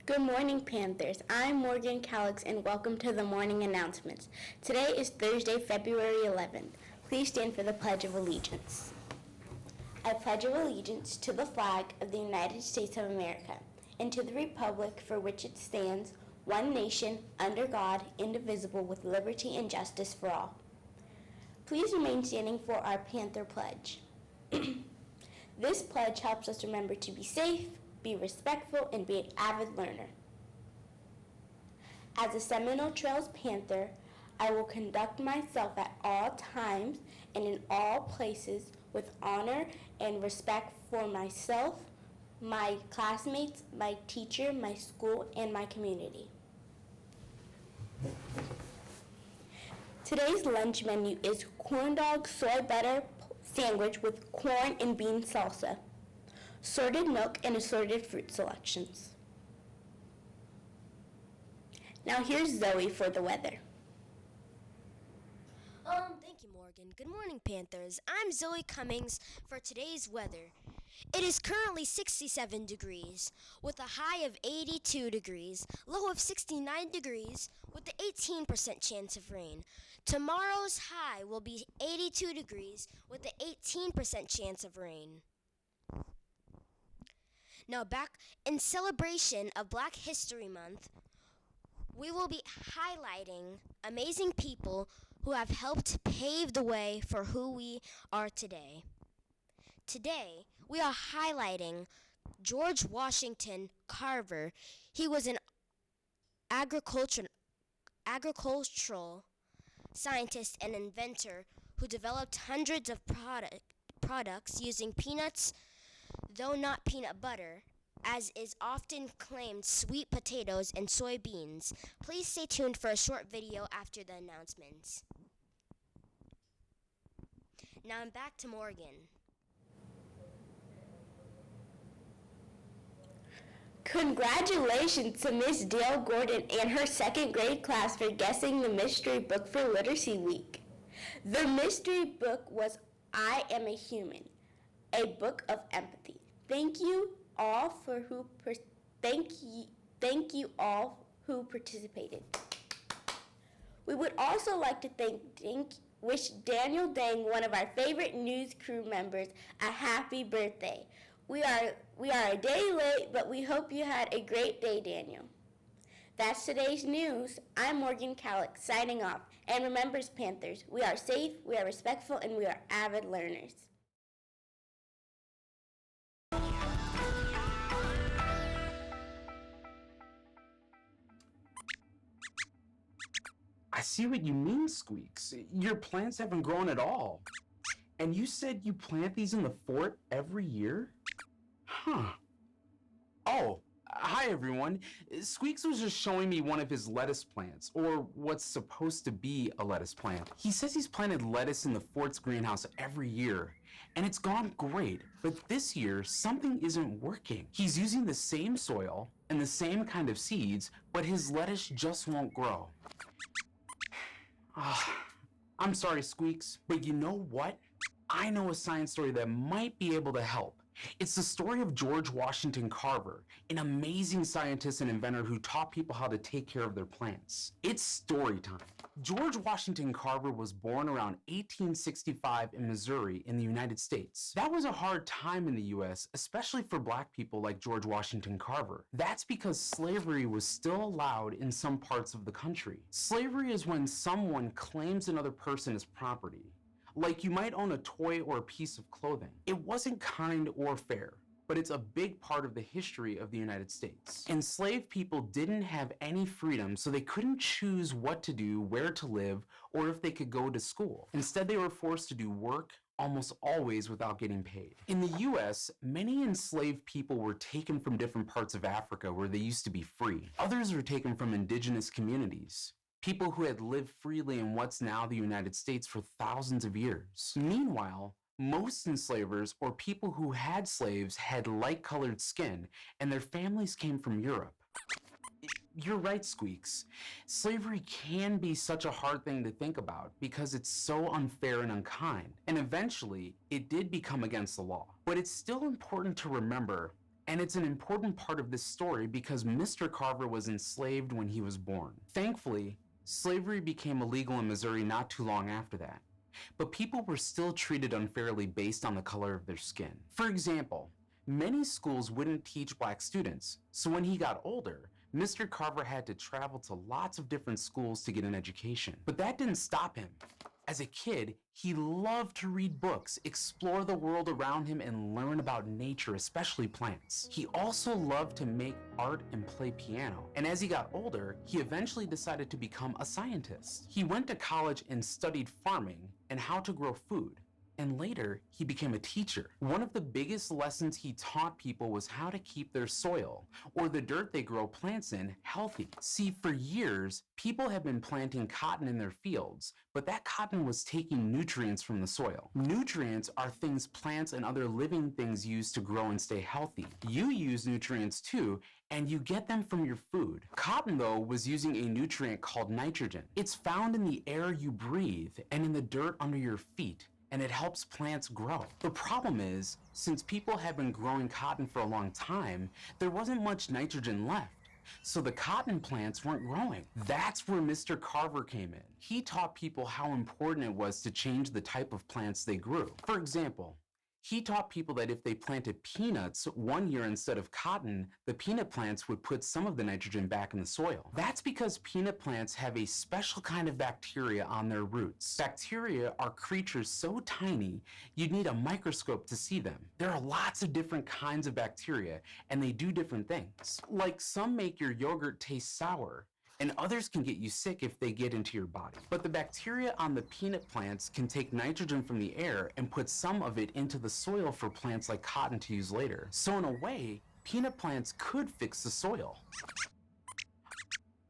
Good morning, Panthers. I'm Morgan Calix, and welcome to the morning announcements. Today is Thursday, February 11th. Please stand for the Pledge of Allegiance. I pledge allegiance to the flag of the United States of America and to the republic for which it stands, one nation, under God, indivisible, with liberty and justice for all. Please remain standing for our Panther Pledge. This pledge helps us remember to be safe, be respectful, and be an avid learner. As a Seminole Trails Panther, I will conduct myself at all times and in all places with honor and respect for myself, my classmates, my teacher, my school, and my community. Today's lunch menu is corn dog soy butter sandwich with corn and bean salsa, sorted milk, and assorted fruit selections. Now here's Zoe for the weather. Thank you, Morgan. Good morning, Panthers. I'm Zoe Cummings for today's weather. It is currently 67 degrees with a high of 82 degrees, low of 69 degrees with an 18% chance of rain. Tomorrow's high will be 82 degrees with an 18% chance of rain. Now back in celebration of Black History Month, we will be highlighting amazing people who have helped pave the way for who we are today. Today, we are highlighting George Washington Carver. He was an agricultural scientist and inventor who developed hundreds of products using peanuts, though not peanut butter, as is often claimed, sweet potatoes and soybeans. Please stay tuned for a short video after the announcements. Now I'm back to Morgan. Congratulations to Miss Dale Gordon and her second grade class for guessing the mystery book for Literacy Week. The mystery book was I Am a Human, a book of empathy. Thank you all who participated. We would also like to wish Daniel Dang, one of our favorite news crew members, a happy birthday. We are a day late, but we hope you had a great day, Daniel. That's today's news. I'm Morgan Calix, signing off. And remember, Panthers, we are safe, we are respectful, and we are avid learners. I see what you mean, Squeaks. Your plants haven't grown at all. And you said you plant these in the fort every year? Huh. Oh, hi everyone. Squeaks was just showing me one of his lettuce plants, or what's supposed to be a lettuce plant. He says he's planted lettuce in the fort's greenhouse every year, and it's gone great. But this year, something isn't working. He's using the same soil and the same kind of seeds, but his lettuce just won't grow. I'm sorry, Squeaks, but you know what? I know a science story that might be able to help. It's the story of George Washington Carver, an amazing scientist and inventor who taught people how to take care of their plants. It's story time. George Washington Carver was born around 1865 in Missouri in the United States. That was a hard time in the US, especially for Black people like George Washington Carver. That's because slavery was still allowed in some parts of the country. Slavery is when someone claims another person as property. Like you might own a toy or a piece of clothing. It wasn't kind or fair, but it's a big part of the history of the United States. Enslaved people didn't have any freedom, so they couldn't choose what to do, where to live, or if they could go to school. Instead, they were forced to do work, almost always without getting paid. In the US, many enslaved people were taken from different parts of Africa where they used to be free. Others were taken from indigenous communities, people who had lived freely in what's now the United States for thousands of years. Meanwhile, most enslavers or people who had slaves had light-colored skin, and their families came from Europe. You're right, Squeaks. Slavery can be such a hard thing to think about because it's so unfair and unkind. And eventually, it did become against the law. But it's still important to remember And it's an important part of this story because Mr. Carver was enslaved when he was born. Thankfully, slavery became illegal in Missouri not too long after that. But people were still treated unfairly based on the color of their skin. For example, many schools wouldn't teach black students, so when he got older, Mr. Carver had to travel to lots of different schools to get an education. But that didn't stop him. As a kid, he loved to read books, explore the world around him, and learn about nature, especially plants. He also loved to make art and play piano. And as he got older, he eventually decided to become a scientist. He went to college and studied farming and how to grow food. And later, he became a teacher. One of the biggest lessons he taught people was how to keep their soil, or the dirt they grow plants in, healthy. See, for years, people have been planting cotton in their fields, but that cotton was taking nutrients from the soil. Nutrients are things plants and other living things use to grow and stay healthy. You use nutrients too, and you get them from your food. Cotton, though, was using a nutrient called nitrogen. It's found in the air you breathe and in the dirt under your feet, and it helps plants grow. The problem is, since people had been growing cotton for a long time, there wasn't much nitrogen left. So the cotton plants weren't growing. That's where Mr. Carver came in. He taught people how important it was to change the type of plants they grew. For example, he taught people that if they planted peanuts one year instead of cotton, the peanut plants would put some of the nitrogen back in the soil. That's because peanut plants have a special kind of bacteria on their roots. Bacteria are creatures so tiny, you'd need a microscope to see them. There are lots of different kinds of bacteria, and they do different things. Like some make your yogurt taste sour, and others can get you sick if they get into your body. But the bacteria on the peanut plants can take nitrogen from the air and put some of it into the soil for plants like cotton to use later. So in a way, peanut plants could fix the soil.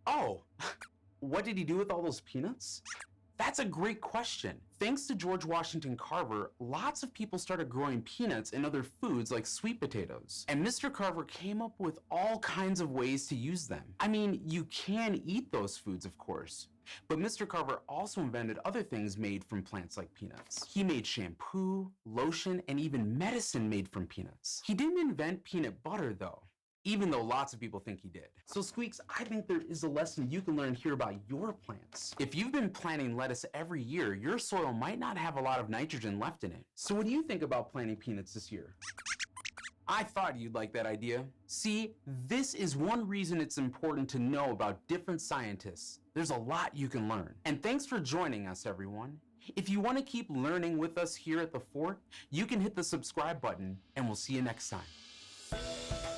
Oh, what did he do with all those peanuts? That's a great question. Thanks to George Washington Carver, lots of people started growing peanuts and other foods like sweet potatoes. And Mr. Carver came up with all kinds of ways to use them. I mean, you can eat those foods, of course. But Mr. Carver also invented other things made from plants like peanuts. He made shampoo, lotion, and even medicine made from peanuts. He didn't invent peanut butter, though, even though lots of people think he did. So Squeaks, I think there is a lesson you can learn here about your plants. If you've been planting lettuce every year, your soil might not have a lot of nitrogen left in it. So what do you think about planting peanuts this year? I thought you'd like that idea. See, this is one reason it's important to know about different scientists. There's a lot you can learn. And thanks for joining us, everyone. If you want to keep learning with us here at the Fort, you can hit the subscribe button, and we'll see you next time.